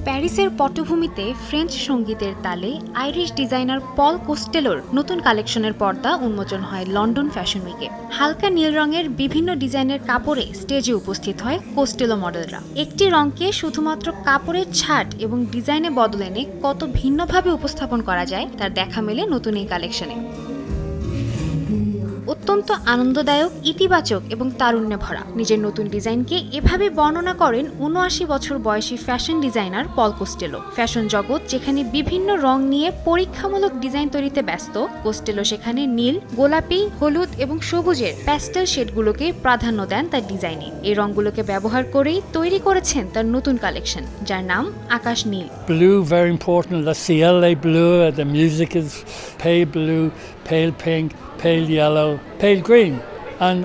প্যারিসের পটভূমিতে ফ্রেঞ্চ সঙ্গীতের তালে আইরিশ ডিজাইনার পল কোস্টেলোর নতুন কালেকশনের পর্দা উন্মোচন হয় লন্ডন ফ্যাশন উইকে। হালকা নীল রঙের বিভিন্ন ডিজাইনের কাপড়ে স্টেজে উপস্থিত হয় কোস্টেলো মডেলরা। একটি রঙকে শুধুমাত্র কাপড়ের ছাট এবং ডিজাইনে বদল এনে কত ভিন্নভাবে উপস্থাপন করা যায় তার দেখা মেলে নতুন এই কালেকশনে। অত্যন্ত আনন্দদায়ক, ইতিবাচক এবং তারুণ্যে ভরা নিজের নতুন ডিজাইনকে এভাবে বর্ণনা করেন ৭৯ বছর বয়সী ফ্যাশন ডিজাইনার পল কোস্টেলো। ফ্যাশন জগৎ যেখানে বিভিন্ন রং নিয়ে পরীক্ষামূলক ডিজাইন তৈরিতে ব্যস্ত, কোস্টেলো সেখানে নীল, গোলাপি, হলুদ এবং সবুজের প্যাস্টেল শেডগুলোকে প্রাধান্য দেন তার ডিজাইনে। এই রংগুলোকে ব্যবহার করেই তৈরি করেছেন তার নতুন কালেকশন, যার নাম আকাশ নীল। Blue, very important. The cielo blue. The music is pale blue, pale pink, pale yellow, pale green, and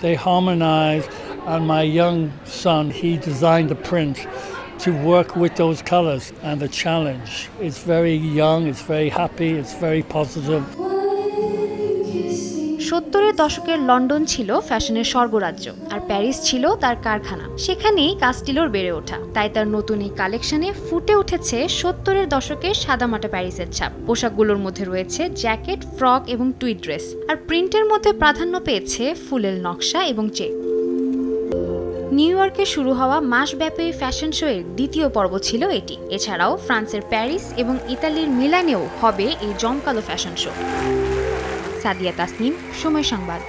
they harmonize. And my young son, he designed the print to work with those colors, and the challenge. It's very young, it's very happy, it's very positive. ৭০-এর দশকের London ছিল ফ্যাশনের স্বর্গরাজ্য, আর Paris ছিল তার কারখানা। সেখানেই কাস্টিলোর বেড়ে ওঠা। তাই তার নতুন এই কালেকশনে ফুটে উঠেছে ৭০-এর দশকের সাদামাটা প্যারিসের ছাপ। পোশাকগুলোর মধ্যে রয়েছে জ্যাকেট, ফ্রক এবং টুইড ড্রেস, আর প্রিন্টের মধ্যে প্রাধান্য পেয়েছে ফুলের নকশা এবং চেক। নিউ ইয়র্কে শুরু হওয়া মাসব্যাপী ফ্যাশন শো এর দ্বিতীয় পর্ব ছিল এটি। এছাড়াও ফ্রান্সের প্যারিস এবং ইতালির মিলানেও হবে এই জমকালো ফ্যাশন শো। সাদিয়া তাসনিম, সময় সংবাদ।